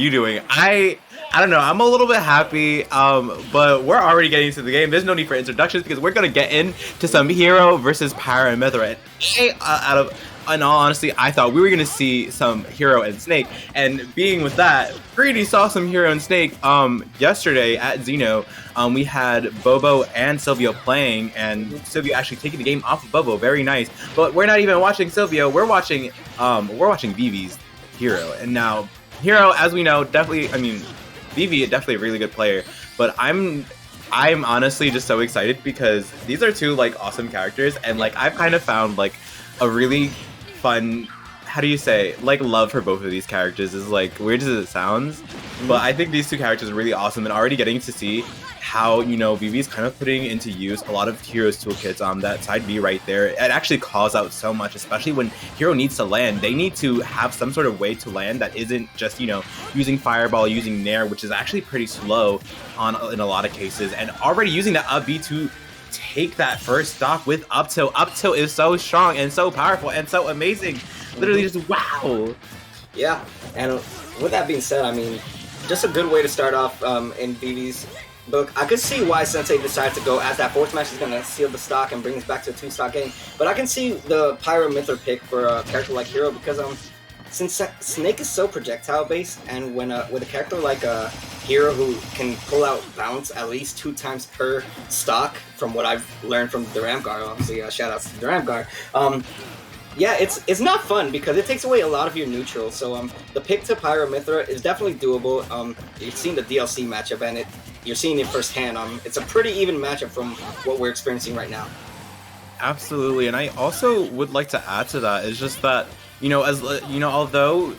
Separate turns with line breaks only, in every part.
you doing? I don't know. I'm a little bit happy, but we're already getting into the game. There's no need for introductions because we're gonna get into some hero versus Pyra and Mythra. In all honesty, I thought we were gonna see some hero and Snake. And being with that, Greedy saw some hero and Snake. Yesterday at Xeno, we had Bobo and Silvio playing, and Silvio actually taking the game off of Bobo. Very nice. But we're not even watching Silvio. We're watching Vivi's hero. And now hero, as we know, definitely. I mean, Vivi is definitely a really good player, but I'm honestly just so excited because these are two like awesome characters, and like I've kind of found like a really fun, how do you say, like love for both of these characters. Is like weird as it sounds, but I think these two characters are really awesome, and already getting to see how, you know, Vivi's kind of putting into use a lot of Hero's toolkits on that side B right there. It actually calls out so much, especially when Hero needs to land. They need to have some sort of way to land that isn't just, you know, using Fireball, using Nair, which is actually pretty slow in a lot of cases, and already using that up B to take that first stock with up tilt. Up tilt is so strong and so powerful and so amazing. Literally just wow.
Yeah, and with that being said, I mean, just a good way to start off in Vivi's book. I could see why Sensei decided to go as that fourth match is going to seal the stock and bring us back to a 2-stock game. But I can see the Pyra Mythra pick for a character like Hero because since Snake is so projectile based, and when with a character like a Hero who can pull out bounce at least 2 times per stock, from what I've learned from the Ramgar, obviously shout outs to the Ramgar. Yeah, it's not fun because it takes away a lot of your neutrals. So the pick to Pyra Mythra is definitely doable. You've seen the DLC matchup, and you're seeing it firsthand. It's a pretty even matchup from what we're experiencing right now.
Absolutely, and I also would like to add to that is just that, you know, as you know, although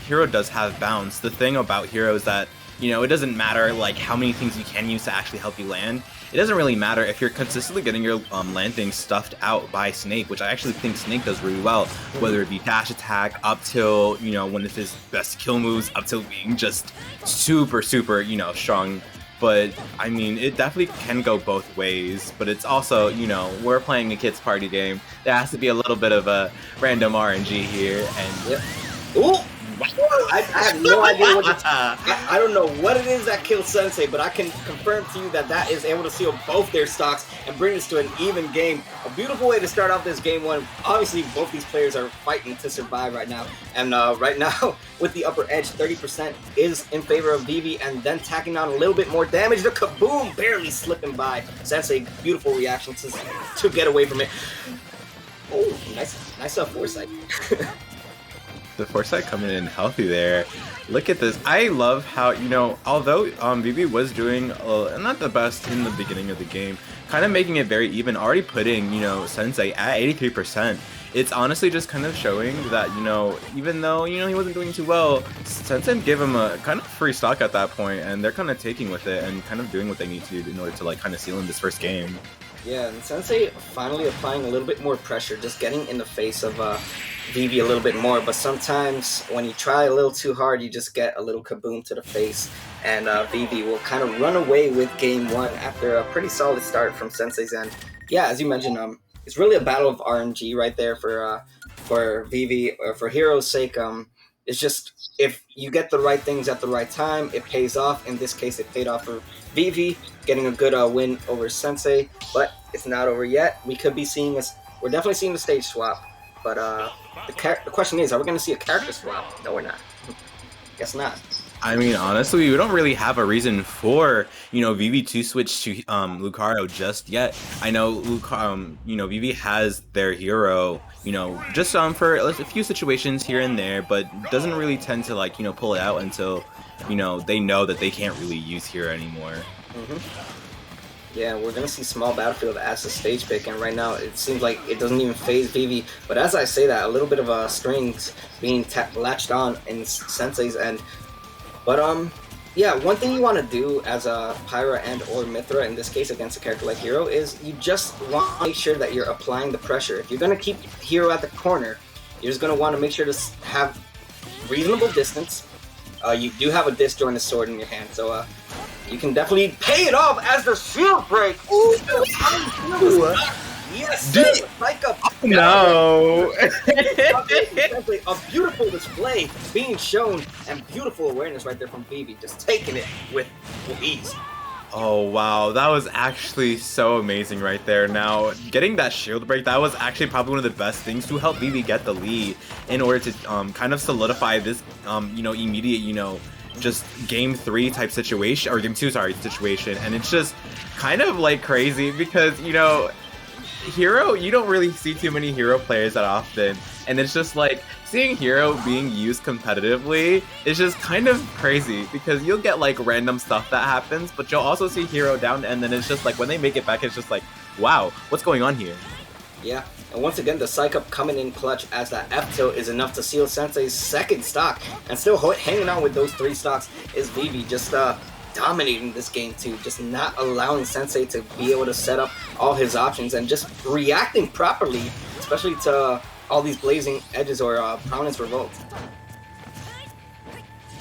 Hero does have bounce, the thing about Hero is that, you know, it doesn't matter like how many things you can use to actually help you land. It doesn't really matter if you're consistently getting your landing stuffed out by Snake, which I actually think Snake does really well, whether it be dash attack, up tilt, you know, one of his best kill moves, up tilt being just super, you know, strong. But, I mean, it definitely can go both ways, but it's also, you know, we're playing a kids party game. There has to be a little bit of a random RNG here, and...
Yep. Ooh! I have no idea what I don't know what it is that kills Sensei, but I can confirm to you that is able to seal both their stocks and bring us to an even game. A beautiful way to start off this game one. Obviously, both these players are fighting to survive right now. And right now, with the upper edge, 30% is in favor of Vivi, and then tacking on a little bit more damage. The kaboom barely slipping by. Sensei, beautiful reaction to get away from it. Oh, nice foresight.
The foresight coming in healthy there. Look at this. I love how, you know, although Vivi was doing not the best in the beginning of the game, kind of making it very even, already putting, you know, Sensei at 83%. It's honestly just kind of showing that, you know, even though, you know, he wasn't doing too well, Sensei gave him a kind of free stock at that point, and they're kind of taking with it and kind of doing what they need to do in order to like kind of seal in this first game.
Yeah, and Sensei finally applying a little bit more pressure, just getting in the face of Vivi a little bit more, but sometimes when you try a little too hard, you just get a little kaboom to the face, and Vivi will kind of run away with game one after a pretty solid start from Sensei's end. Yeah, as you mentioned, it's really a battle of RNG right there for Vivi, or for Hero's sake. It's just, if you get the right things at the right time, it pays off. In this case, it paid off for Vivi, getting a good win over Sensei, but it's not over yet. We could be seeing we're definitely seeing the stage swap, but the question is, are we going to see a character swap? No, we're not. Guess not.
I mean, honestly, we don't really have a reason for, you know, Vivi to switch to Lucario just yet. I know you know, Vivi has their hero, you know, just for a few situations here and there, but doesn't really tend to, like, you know, pull it out until, you know, they know that they can't really use hero anymore.
Yeah, we're going to see small battlefield as the stage pick, and right now it seems like it doesn't even phase Vivi. But as I say that, a little bit of strings being latched on in Sensei's end. But yeah, one thing you want to do as a Pyra and or Mythra, in this case against a character like Hero, is you just want to make sure that you're applying the pressure. If you're going to keep Hero at the corner, you're just going to want to make sure to have reasonable distance. You do have a disjointed sword in your hand, so you can definitely pay it off as the shield break. Ooh, Yes,
Dude.
sir. Spike up.
No.
A beautiful display being shown and beautiful awareness right there from Vivi, just taking it with ease.
Oh wow, that was actually so amazing right there. Now, getting that shield break, that was actually probably one of the best things to help Vivi get the lead in order to kind of solidify this immediate, just game 3 type situation, or game 2, sorry, situation. And it's just kind of like crazy because, Hero, you don't really see too many Hero players that often, and it's just like seeing Hero being used competitively is just kind of crazy because you'll get like random stuff that happens, but you'll also see Hero down, and then it's just like when they make it back, it's just like, wow, what's going on here?
Yeah, and once again, the Psych Up coming in clutch as that F tilt is enough to seal Sensei's second stock, and still hanging on with those 3 stocks is Vivi, just dominating this game too, just not allowing Sensei to be able to set up all his options and just reacting properly, especially to all these blazing edges or prominence revolt.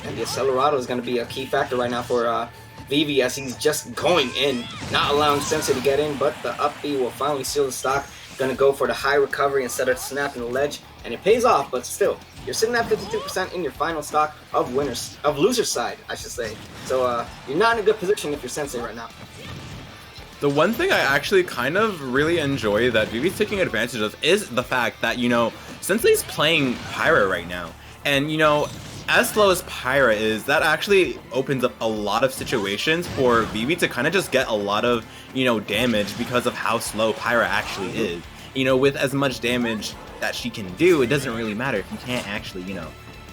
And the Accelerado is going to be a key factor right now for Vivi as he's just going in, not allowing Sensei to get in, but the up B will finally seal the stock. Going to go for the high recovery instead of snapping the ledge, and it pays off, but still, you're sitting at 52% in your final stock of loser's side, I should say. So you're not in a good position if you're Sensei right now.
The one thing I actually kind of really enjoy that Vivi's taking advantage of is the fact that, Sensei's playing Pyra right now. And, as slow as Pyra is, that actually opens up a lot of situations for Vivi to kind of just get a lot of, damage because of how slow Pyra actually is. With as much damage that she can do, it doesn't really matter if you can't actually,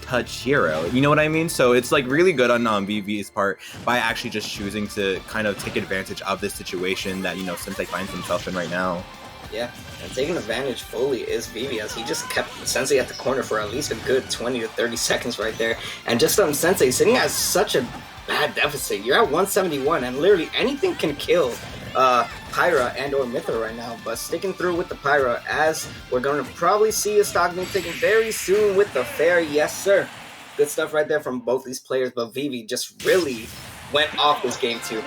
touch Hero. You know what I mean? So it's like really good on Vivi's part by actually just choosing to kind of take advantage of this situation that, Sensei finds himself in right now.
Yeah, and taking advantage fully is Vivi as he just kept Sensei at the corner for at least a good 20 to 30 seconds right there. And just Sensei sitting at such a bad deficit. You're at 171 and literally anything can kill Pyra and or Mythra right now, but sticking through with the Pyra as we're going to probably see a stock being taken very soon with the fair. Yes, sir. Good stuff right there from both these players, but Vivi just really went off this game too.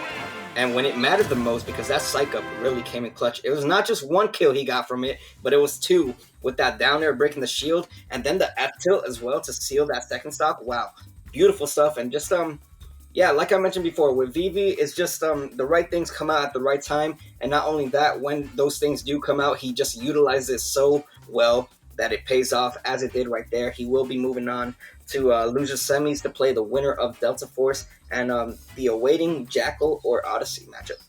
And when it mattered the most, because that Psych Up really came in clutch, it was not just 1 kill he got from it, but it was 2 with that down air breaking the shield, and then the F tilt as well to seal that second stock. Wow, beautiful stuff. And just yeah, like I mentioned before, with Vivi, it's just the right things come out at the right time, and not only that, when those things do come out, he just utilizes it so well that it pays off as it did right there. He will be moving on to loser semis to play the winner of Delta Force and the awaiting Jackal or Odyssey matchup.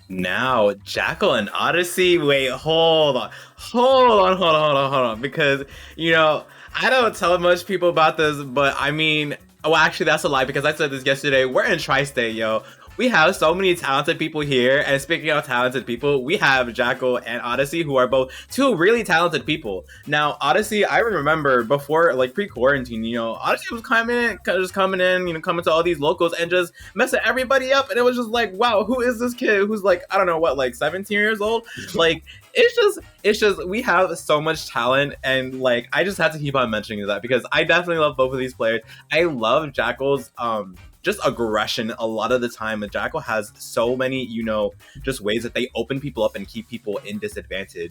Now, Jackal and Odyssey, wait, hold on, because, I don't tell much people about this, but I mean, well, actually, that's a lie, because I said this yesterday. We're in Tri-State, yo. We have so many talented people here, and speaking of talented people, we have Jackal and Odyssey, who are both 2 really talented people. Now, Odyssey, I remember before, like, pre-quarantine, Odyssey was coming in, coming to all these locals and just messing everybody up, and it was just like, wow, who is this kid who's like, I don't know what, like 17 years old? Like, it's just, we have so much talent, and like, I just had to keep on mentioning that because I definitely love both of these players. I love Jackal's, just aggression a lot of the time. Jackal has so many, just ways that they open people up and keep people in disadvantage.